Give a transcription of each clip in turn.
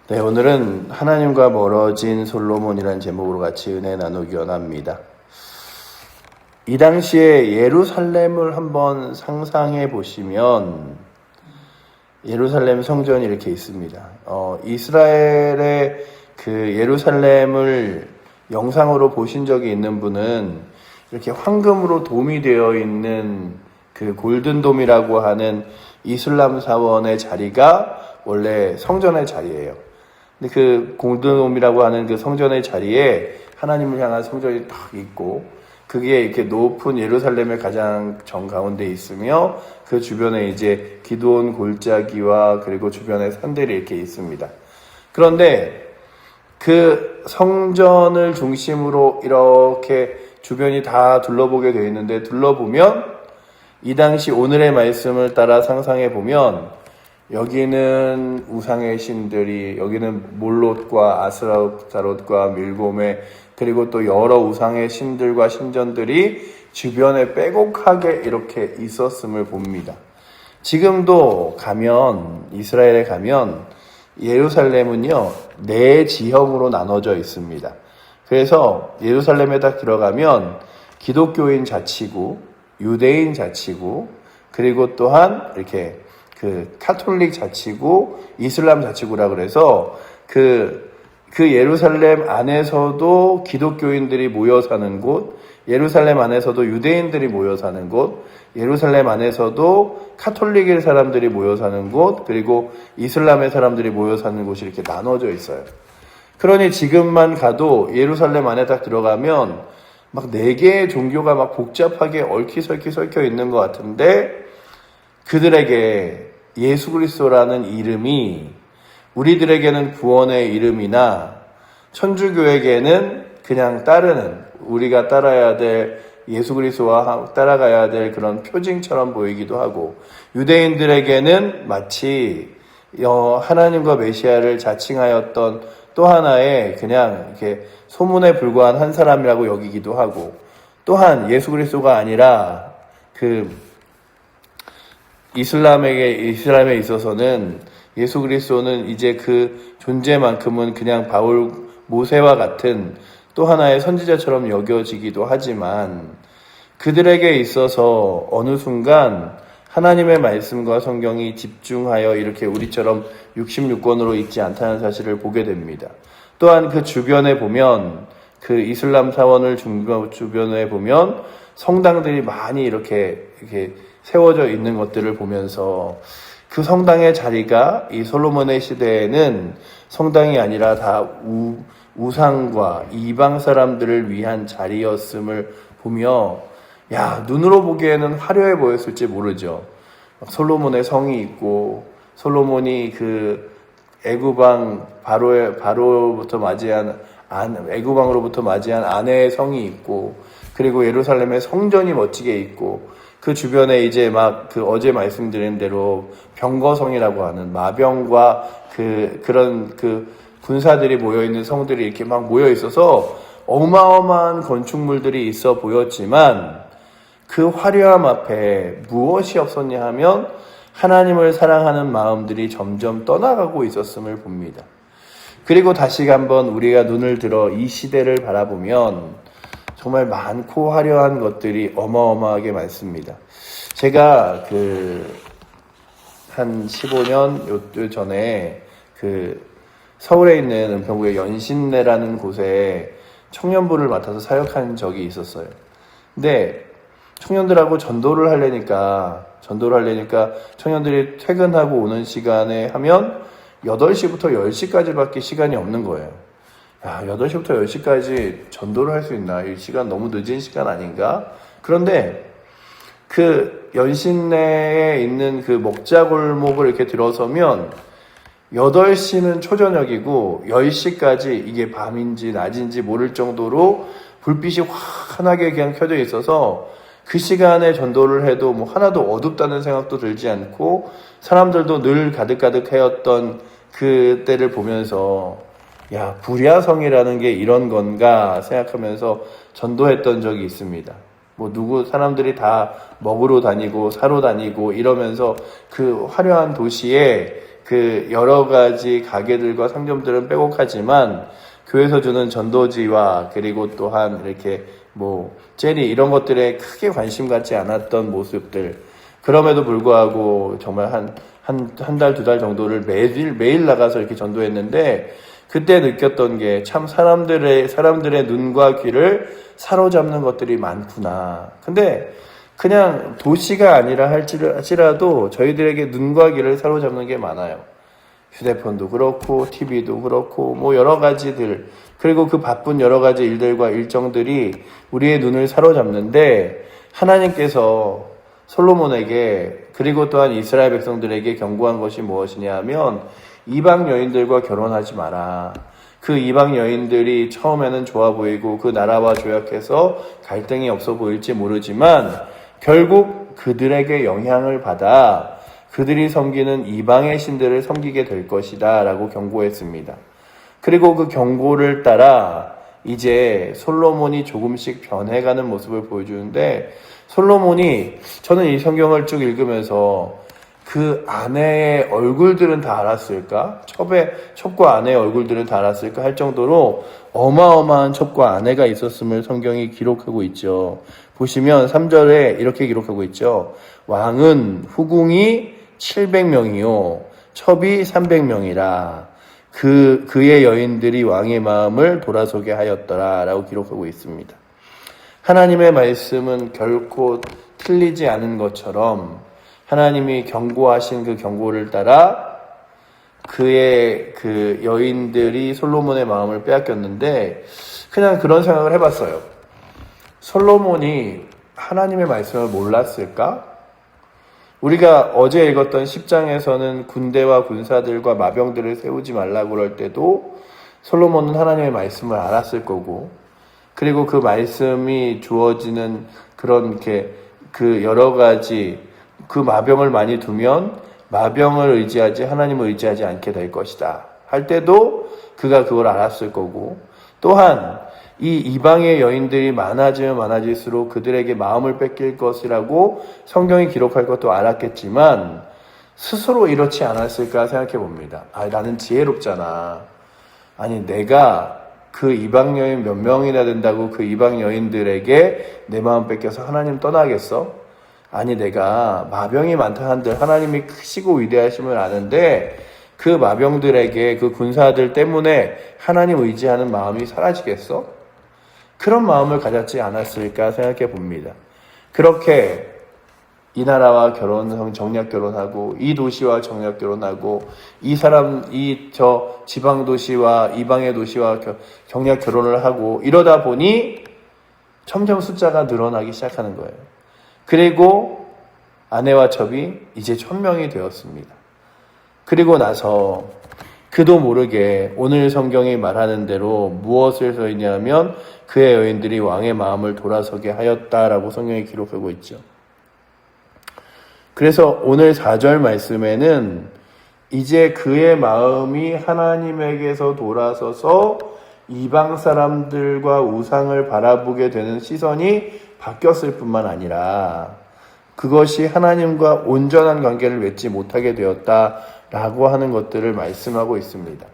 네, 오늘은 하나님과 멀어진 솔로몬이라는 제목으로 같이 은혜 나누기 원합니다. 이 당시에 예루살렘을 한번 상상해 보시면 예루살렘 성전이 이렇게 있습니다. 이스라엘의 그 예루살렘을 영상으로 보신 적이 있는 분은 이렇게 황금으로 돔이 되어 있는 그 골든돔이라고 하는 이슬람 사원의 자리가 원래 성전의 자리예요. 근데 그 골든돔이라고 하는 그 성전의 자리에 하나님을 향한 성전이 딱 있고, 그게 이렇게 높은 예루살렘의 가장 정가운데 있으며, 그 주변에 이제 기드온 골짜기와 그리고 주변에 산들이 이렇게 있습니다. 그런데 그 성전을 중심으로 이렇게 주변이 다 둘러보게 되어 있는데, 둘러보면 이 당시 오늘의 말씀을 따라 상상해 보면 여기는 우상의 신들이, 여기는 몰롯과 아스타롯과 밀곰에, 그리고 또 여러 우상의 신들과 신전들이 주변에 빼곡하게 이렇게 있었음을 봅니다. 지금도 가면, 이스라엘에 가면 예루살렘은요 4지형으로 나눠져 있습니다. 그래서 예루살렘에 딱 들어가면 기독교인 자치구, 유대인 자치구, 그리고 또한 이렇게 그 카톨릭 자치구, 이슬람 자치구라 그래서 그 예루살렘 안에서도 기독교인들이 모여 사는 곳, 예루살렘 안에서도 유대인들이 모여 사는 곳, 예루살렘 안에서도 카톨릭의 사람들이 모여 사는 곳, 그리고 이슬람의 사람들이 모여 사는 곳이 이렇게 나눠져 있어요. 그러니 지금만 가도 예루살렘 안에 딱 들어가면 막 4개의 종교가 막 복잡하게 얽히설키 섞여 있는 것 같은데, 그들에게 예수 그리스도라는 이름이 우리들에게는 구원의 이름이나 천주교에게는 그냥 따르는, 우리가 따라야 될 예수 그리스도와 따라가야 될 그런 표징처럼 보이기도 하고, 유대인들에게는 마치 하나님과 메시아를 자칭하였던 또 하나의 그냥 이렇게 소문에 불과한 한 사람이라고 여기기도 하고, 또한 예수 그리스도가 아니라 그 이슬람에 있어서는 예수 그리스도는 이제 그 존재만큼은 그냥 바울, 모세와 같은 또 하나의 선지자처럼 여겨지기도 하지만, 그들에게 있어서 어느 순간 하나님의 말씀과 성경이 집중하여 이렇게 우리처럼 66권으로 있지 않다는 사실을 보게 됩니다. 또한 그 주변에 보면, 그 이슬람 사원을 주변에 보면 성당들이 많이 이렇게 세워져 있는 것들을 보면서 그 성당의 자리가 이 솔로몬의 시대에는 성당이 아니라 다 우상과 이방 사람들을 위한 자리였음을 보며, 눈으로 보기에는 화려해 보였을지 모르죠. 솔로몬의 성이 있고, 솔로몬이 그 애굽왕 바로로부터 맞이한 애굽왕으로부터 맞이한 아내의 성이 있고, 그리고 예루살렘의 성전이 멋지게 있고, 그 주변에 이제 막 어제 말씀드린 대로 병거성이라고 하는 마병과 그런 군사들이 모여있는 성들이 이렇게 막 모여 있어서 어마어마한 건축물들이 있어 보였지만, 그 화려함 앞에 무엇이 없었냐 하면 하나님을 사랑하는 마음들이 점점 떠나가고 있었음을 봅니다. 그리고 다시 한번 우리가 눈을 들어 이 시대를 바라보면 정말 많고 화려한 것들이 어마어마하게 많습니다. 제가 한 15년 전에 서울에 있는 은평구의 연신내라는 곳에 청년부를 맡아서 사역한 적이 있었어요. 근데 청년들하고 전도를 하려니까 청년들이 퇴근하고 오는 시간에 하면 8시부터 10시까지밖에 시간이 없는 거예요. 8시부터 10시까지 전도를 할 수 있나? 이 시간 너무 늦은 시간 아닌가? 그런데 그 연신내에 있는 그 먹자골목을 이렇게 들어서면 8시는 초저녁이고 10시까지 이게 밤인지 낮인지 모를 정도로 불빛이 환하게 그냥 켜져 있어서 그 시간에 전도를 해도 뭐 하나도 어둡다는 생각도 들지 않고, 사람들도 늘 가득가득 해였던 그때를 보면서 불야성이라는 게 이런 건가 생각하면서 전도했던 적이 있습니다. 사람들이 다 먹으러 다니고 사러 다니고 이러면서 그 화려한 도시에 그 여러 가지 가게들과 상점들은 빼곡하지만 교회에서 주는 전도지와 그리고 또한 이렇게 뭐 젤리 이런 것들에 크게 관심 갖지 않았던 모습들, 그럼에도 불구하고 정말 한 달, 두 달 정도를 매일 나가서 이렇게 전도했는데, 그때 느꼈던 게 참 사람들의 눈과 귀를 사로잡는 것들이 많구나. 근데 그냥 도시가 아니라 할지라도 저희들에게 눈과 귀를 사로잡는 게 많아요. 휴대폰도 그렇고 TV도 그렇고 뭐 여러 가지들, 그리고 그 바쁜 여러 가지 일들과 일정들이 우리의 눈을 사로잡는데, 하나님께서 솔로몬에게 그리고 또한 이스라엘 백성들에게 경고한 것이 무엇이냐 하면, 이방 여인들과 결혼하지 마라. 그 이방 여인들이 처음에는 좋아 보이고 그 나라와 조약해서 갈등이 없어 보일지 모르지만 결국 그들에게 영향을 받아 그들이 섬기는 이방의 신들을 섬기게 될 것이다 라고 경고했습니다. 그리고 그 경고를 따라 이제 솔로몬이 조금씩 변해가는 모습을 보여주는데, 솔로몬이, 저는 이 성경을 쭉 읽으면서 그 아내의 얼굴들은 다 알았을까? 첩과 아내의 얼굴들은 다 알았을까? 할 정도로 어마어마한 첩과 아내가 있었음을 성경이 기록하고 있죠. 보시면 3절에 이렇게 기록하고 있죠. 왕은 후궁이 700명이요 첩이 300명이라 그의 여인들이 왕의 마음을 돌아서게 하였더라 라고 기록하고 있습니다. 하나님의 말씀은 결코 틀리지 않은 것처럼 하나님이 경고하신 그 경고를 따라 그의 그 여인들이 솔로몬의 마음을 빼앗겼는데, 그냥 그런 생각을 해봤어요. 솔로몬이 하나님의 말씀을 몰랐을까? 우리가 어제 읽었던 10장에서는 군대와 군사들과 마병들을 세우지 말라고 그럴 때도 솔로몬은 하나님의 말씀을 알았을 거고, 그리고 그 말씀이 주어지는 그런 그 여러 가지 그 마병을 많이 두면 마병을 의지하지 하나님을 의지하지 않게 될 것이다 할 때도 그가 그걸 알았을 거고, 또한 이 이방의 여인들이 많아지면 많아질수록 그들에게 마음을 뺏길 것이라고 성경이 기록할 것도 알았겠지만 스스로 이렇지 않았을까 생각해 봅니다. 나는 지혜롭잖아. 아니 내가 그 이방 여인 몇 명이나 된다고 그 이방 여인들에게 내 마음 뺏겨서 하나님 떠나겠어? 아니 내가 마병이 많다 한들 하나님이 크시고 위대하심을 아는데 그 마병들에게 그 군사들 때문에 하나님 의지하는 마음이 사라지겠어? 그런 마음을 가졌지 않았을까 생각해 봅니다. 그렇게 이 나라와 정략 결혼하고 이 도시와 정략 결혼하고 저 지방 도시와 이방의 도시와 정략 결혼을 하고 이러다 보니 점점 숫자가 늘어나기 시작하는 거예요. 그리고 아내와 첩이 이제 1000명이 되었습니다. 그리고 나서 그도 모르게 오늘 성경이 말하는 대로 무엇을 써 있냐면 그의 여인들이 왕의 마음을 돌아서게 하였다라고 성경이 기록하고 있죠. 그래서 오늘 4절 말씀에는 이제 그의 마음이 하나님에게서 돌아서서 이방 사람들과 우상을 바라보게 되는 시선이 바뀌었을 뿐만 아니라 그것이 하나님과 온전한 관계를 맺지 못하게 되었다라고 하는 것들을 말씀하고 있습니다.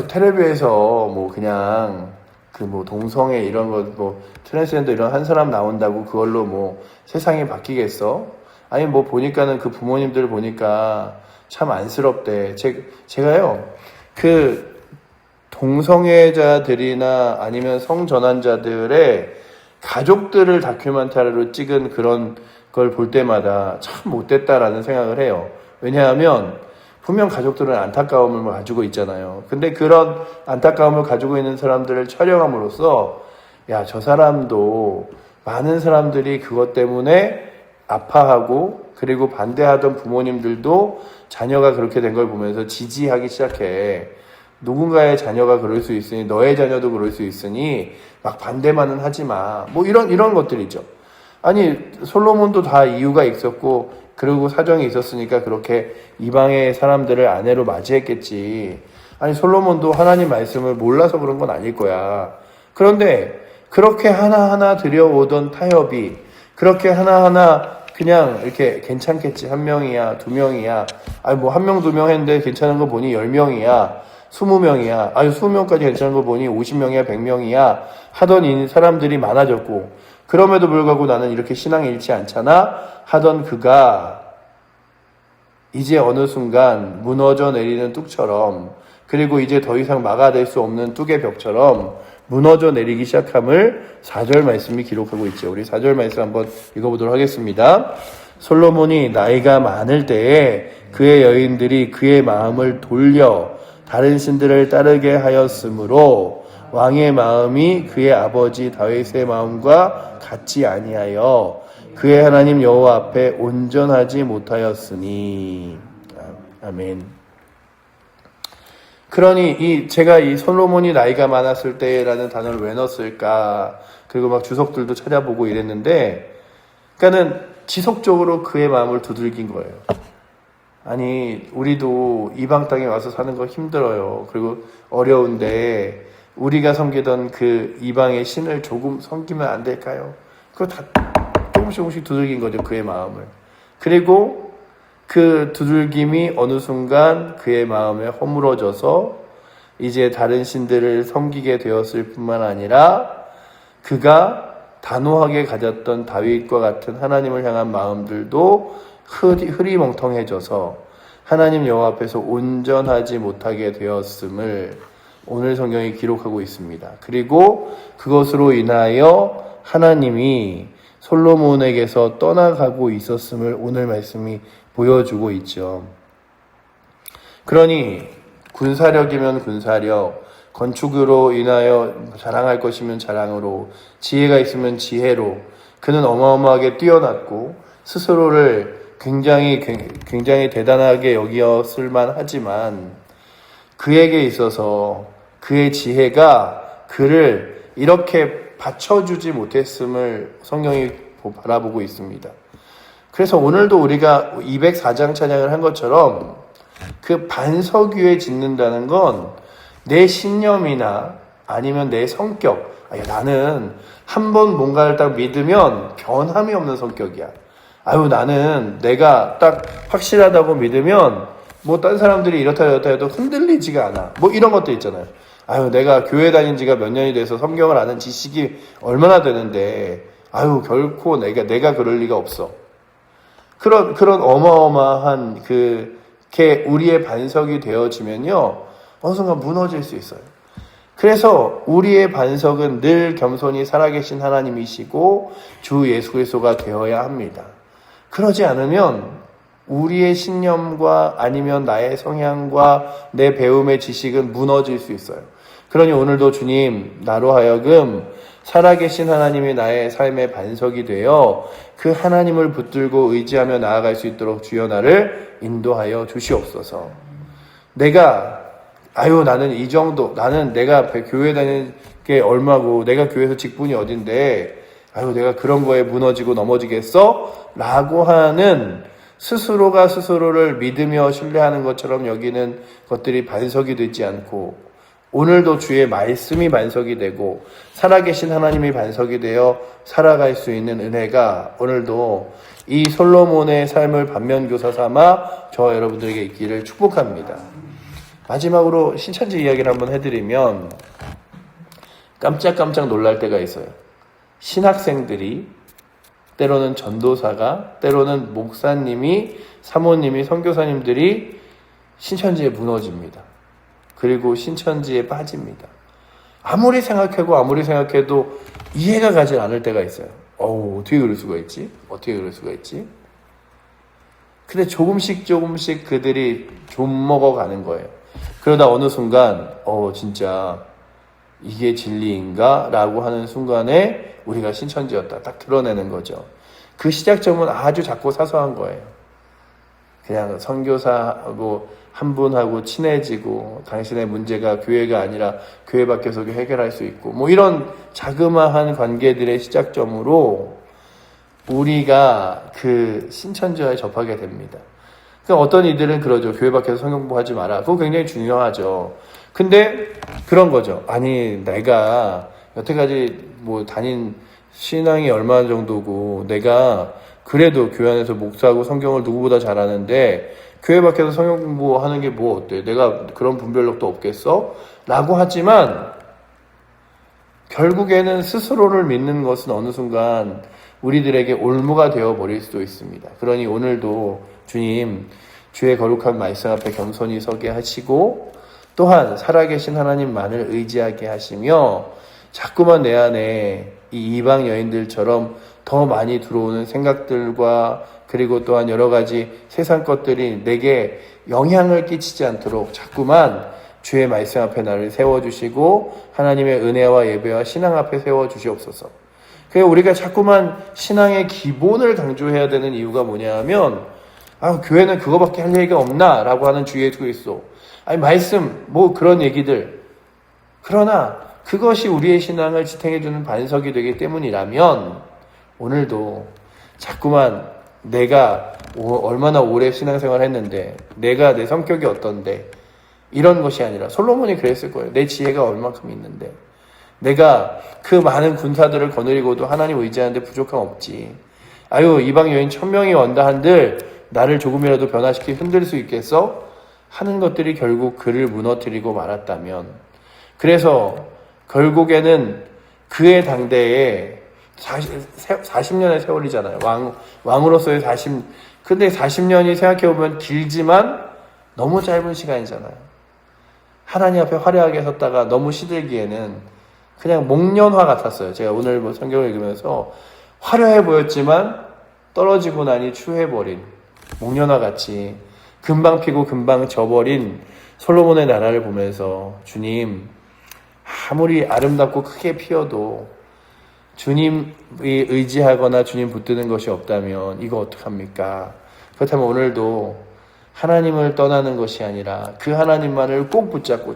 텔레비에서 뭐 그냥 동성애 이런 거 트랜스젠더 이런 한 사람 나온다고 그걸로 뭐 세상이 바뀌겠어? 보니까는 그 부모님들 보니까 참 안쓰럽대. 제가요 그 동성애자들이나 아니면 성전환자들의 가족들을 다큐멘터리로 찍은 그런 걸 볼 때마다 참 못됐다라는 생각을 해요. 왜냐하면 분명 가족들은 안타까움을 가지고 있잖아요. 근데 그런 안타까움을 가지고 있는 사람들을 촬영함으로써 저 사람도 많은 사람들이 그것 때문에 아파하고 그리고 반대하던 부모님들도 자녀가 그렇게 된 걸 보면서 지지하기 시작해. 누군가의 자녀가 그럴 수 있으니 너의 자녀도 그럴 수 있으니 막 반대만은 하지 마. 이런 것들이죠. 솔로몬도 다 이유가 있었고 그리고 사정이 있었으니까 그렇게 이방의 사람들을 아내로 맞이했겠지. 솔로몬도 하나님 말씀을 몰라서 그런 건 아닐 거야. 그런데 그렇게 하나하나 들여오던 타협이, 그렇게 하나하나 그냥 이렇게 괜찮겠지. 1명이야, 2명이야. 아니, 뭐 1명, 2명 했는데 괜찮은 거 보니 10명이야. 20명이야. 아니, 20명까지 괜찮은 거 보니 50명이야, 100명이야. 하던 사람들이 많아졌고, 그럼에도 불구하고 나는 이렇게 신앙이 잃지 않잖아? 하던 그가 이제 어느 순간 무너져 내리는 뚝처럼, 그리고 이제 더 이상 막아낼 수 없는 뚝의 벽처럼 무너져 내리기 시작함을 4절 말씀이 기록하고 있죠. 우리 4절 말씀 한번 읽어보도록 하겠습니다. 솔로몬이 나이가 많을 때에 그의 여인들이 그의 마음을 돌려 다른 신들을 따르게 하였으므로 왕의 마음이 그의 아버지 다윗의 마음과 같지 아니하여 그의 하나님 여호와 앞에 온전하지 못하였으니. 아멘. 그러니 제가 이 솔로몬이 나이가 많았을 때라는 단어를 왜 넣었을까? 그리고 막 주석들도 찾아보고 이랬는데, 그러니까는 지속적으로 그의 마음을 두들긴 거예요. 아니, 우리도 이방 땅에 와서 사는 거 힘들어요. 그리고 어려운데 우리가 섬기던 그 이방의 신을 조금 섬기면 안 될까요? 그거 다 조금씩 두들긴 거죠, 그의 마음을. 그리고 그 두들김이 어느 순간 그의 마음에 허물어져서 이제 다른 신들을 섬기게 되었을 뿐만 아니라 그가 단호하게 가졌던 다윗과 같은 하나님을 향한 마음들도 흐리멍텅해져서 하나님 여호와 앞에서 온전하지 못하게 되었음을 오늘 성경이 기록하고 있습니다. 그리고 그것으로 인하여 하나님이 솔로몬에게서 떠나가고 있었음을 오늘 말씀이 보여주고 있죠. 그러니 군사력이면 군사력, 건축으로 인하여 자랑할 것이면 자랑으로, 지혜가 있으면 지혜로, 그는 어마어마하게 뛰어났고 스스로를 굉장히 대단하게 여겼을 만하지만 그에게 있어서 그의 지혜가 그를 이렇게 받쳐주지 못했음을 성경이 바라보고 있습니다. 그래서 오늘도 우리가 204장 찬양을 한 것처럼 그 반석 위에 짓는다는 건 내 신념이나 아니면 내 성격, 나는 한번 뭔가를 딱 믿으면 변함이 없는 성격이야. 나는 내가 딱 확실하다고 믿으면 뭐 딴 사람들이 이렇다 해도 흔들리지가 않아. 뭐 이런 것도 있잖아요. 내가 교회 다닌 지가 몇 년이 돼서 성경을 아는 지식이 얼마나 되는데 결코 내가 그럴 리가 없어. 그런 어마어마한 그게 우리의 반석이 되어지면요, 어느 순간 무너질 수 있어요. 그래서 우리의 반석은 늘 겸손히 살아계신 하나님이시고 주 예수 그리스도가 되어야 합니다. 그러지 않으면 우리의 신념과 아니면 나의 성향과 내 배움의 지식은 무너질 수 있어요. 그러니 오늘도 주님, 나로 하여금 살아계신 하나님이 나의 삶의 반석이 되어 그 하나님을 붙들고 의지하며 나아갈 수 있도록 주여 나를 인도하여 주시옵소서. 나는 이 정도, 나는 내가 교회 다니는 게 얼마고, 내가 교회에서 직분이 어딘데, 내가 그런 거에 무너지고 넘어지겠어? 라고 하는 스스로가 스스로를 믿으며 신뢰하는 것처럼 여기는 것들이 반석이 되지 않고, 오늘도 주의 말씀이 반석이 되고 살아계신 하나님이 반석이 되어 살아갈 수 있는 은혜가 오늘도 이 솔로몬의 삶을 반면교사 삼아 저와 여러분들에게 있기를 축복합니다. 마지막으로 신천지 이야기를 한번 해드리면 깜짝깜짝 놀랄 때가 있어요. 신학생들이, 때로는 전도사가, 때로는 목사님이, 사모님이, 선교사님들이 신천지에 무너집니다. 그리고 신천지에 빠집니다. 아무리 생각해도 이해가 가지 않을 때가 있어요. 어떻게 그럴 수가 있지? 근데 조금씩 그들이 좀 먹어가는 거예요. 그러다 어느 순간 진짜 이게 진리인가? 라고 하는 순간에 우리가 신천지였다 딱 드러내는 거죠. 그 시작점은 아주 작고 사소한 거예요. 그냥 선교사하고 한 분하고 친해지고 당신의 문제가 교회가 아니라 교회 밖에서도 해결할 수 있고 뭐 이런 자그마한 관계들의 시작점으로 우리가 그 신천지와에 접하게 됩니다. 그러니까 어떤 이들은 그러죠. 교회 밖에서 성경 공부하지 마라. 그거 굉장히 중요하죠. 근데 그런 거죠. 내가 여태까지 뭐 다닌 신앙이 얼마 정도고 내가 그래도 교회 안에서 목사하고 성경을 누구보다 잘하는데 교회 밖에서 성경 공부하는 게 뭐 어때? 내가 그런 분별력도 없겠어? 라고 하지만 결국에는 스스로를 믿는 것은 어느 순간 우리들에게 올무가 되어버릴 수도 있습니다. 그러니 오늘도 주님, 주의 거룩한 말씀 앞에 겸손히 서게 하시고 또한 살아계신 하나님만을 의지하게 하시며 자꾸만 내 안에 이 이방 여인들처럼 더 많이 들어오는 생각들과 그리고 또한 여러 가지 세상 것들이 내게 영향을 끼치지 않도록 자꾸만 주의 말씀 앞에 나를 세워주시고 하나님의 은혜와 예배와 신앙 앞에 세워주시옵소서. 그래서 우리가 자꾸만 신앙의 기본을 강조해야 되는 이유가 뭐냐 하면 교회는 그거밖에 할 얘기가 없나? 라고 하는 주 예수 그리스도. 말씀, 그런 얘기들. 그러나 그것이 우리의 신앙을 지탱해주는 반석이 되기 때문이라면 오늘도 자꾸만 내가 얼마나 오래 신앙생활 했는데 내가 내 성격이 어떤데 이런 것이 아니라 솔로몬이 그랬을 거예요. 내 지혜가 얼만큼 있는데 내가 그 많은 군사들을 거느리고도 하나님 의지하는데 부족함 없지. 이방 여인 1000명이 원다 한들 나를 조금이라도 변화시키 흔들 수 있겠어? 하는 것들이 결국 그를 무너뜨리고 말았다면 그래서 결국에는 그의 당대에 40년의 세월이잖아요. 왕으로서의 근데 40년이 생각해보면 길지만 너무 짧은 시간이잖아요. 하나님 앞에 화려하게 섰다가 너무 시들기에는 그냥 목련화 같았어요. 제가 오늘 성경을 읽으면서 화려해 보였지만 떨어지고 나니 추해버린 목련화 같이 금방 피고 금방 져버린 솔로몬의 나라를 보면서 주님, 아무리 아름답고 크게 피어도 주님이 의지하거나 주님 붙드는 것이 없다면 이거 어떡합니까? 그렇다면 오늘도 하나님을 떠나는 것이 아니라 그 하나님만을 꼭 붙잡고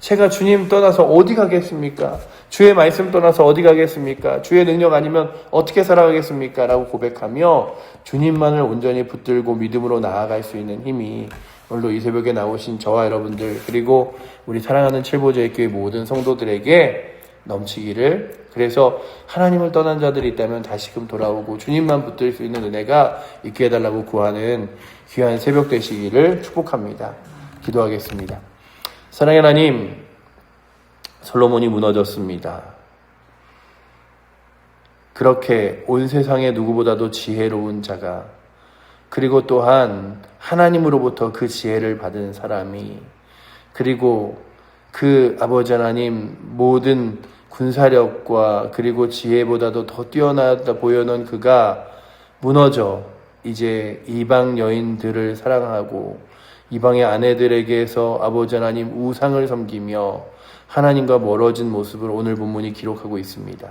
제가 주님 떠나서 어디 가겠습니까? 주의 말씀 떠나서 어디 가겠습니까? 주의 능력 아니면 어떻게 살아가겠습니까? 라고 고백하며 주님만을 온전히 붙들고 믿음으로 나아갈 수 있는 힘이 오늘도 이 새벽에 나오신 저와 여러분들 그리고 우리 사랑하는 칠보저의 교회 모든 성도들에게 넘치기를 그래서 하나님을 떠난 자들이 있다면 다시금 돌아오고 주님만 붙들 수 있는 은혜가 있게 해달라고 구하는 귀한 새벽 되시기를 축복합니다. 기도하겠습니다. 사랑의 하나님, 솔로몬이 무너졌습니다. 그렇게 온 세상에 누구보다도 지혜로운 자가 그리고 또한 하나님으로부터 그 지혜를 받은 사람이 그리고 그 아버지 하나님 모든 군사력과 그리고 지혜보다도 더 뛰어나다 보여는 그가 무너져 이제 이방 여인들을 사랑하고 이방의 아내들에게서 아버지 하나님 우상을 섬기며 하나님과 멀어진 모습을 오늘 본문이 기록하고 있습니다.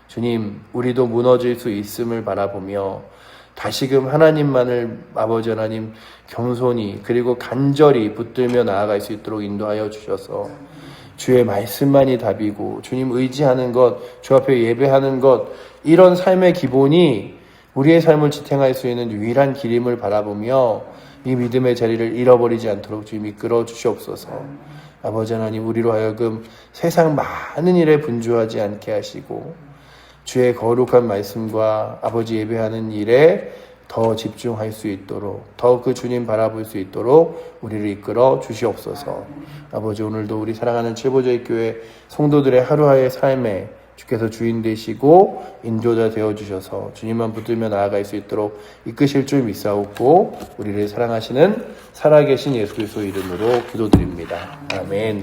주님, 우리도 무너질 수 있음을 바라보며 다시금 하나님만을 아버지 하나님 겸손히 그리고 간절히 붙들며 나아갈 수 있도록 인도하여 주셔서 주의 말씀만이 답이고 주님 의지하는 것, 주 앞에 예배하는 것 이런 삶의 기본이 우리의 삶을 지탱할 수 있는 유일한 길임을 바라보며 이 믿음의 자리를 잃어버리지 않도록 주님 이끌어 주시옵소서. 아버지 하나님 우리로 하여금 세상 많은 일에 분주하지 않게 하시고 주의 거룩한 말씀과 아버지 예배하는 일에 더 집중할 수 있도록 더 그 주님 바라볼 수 있도록 우리를 이끌어 주시옵소서. 아버지 오늘도 우리 사랑하는 칠보저의 교회 성도들의 하루하루의 삶에 주께서 주인 되시고 인도자 되어주셔서 주님만 붙들며 나아갈 수 있도록 이끄실 줄 믿사옵고 우리를 사랑하시는 살아계신 예수 그리스도 이름으로 기도드립니다. 아멘.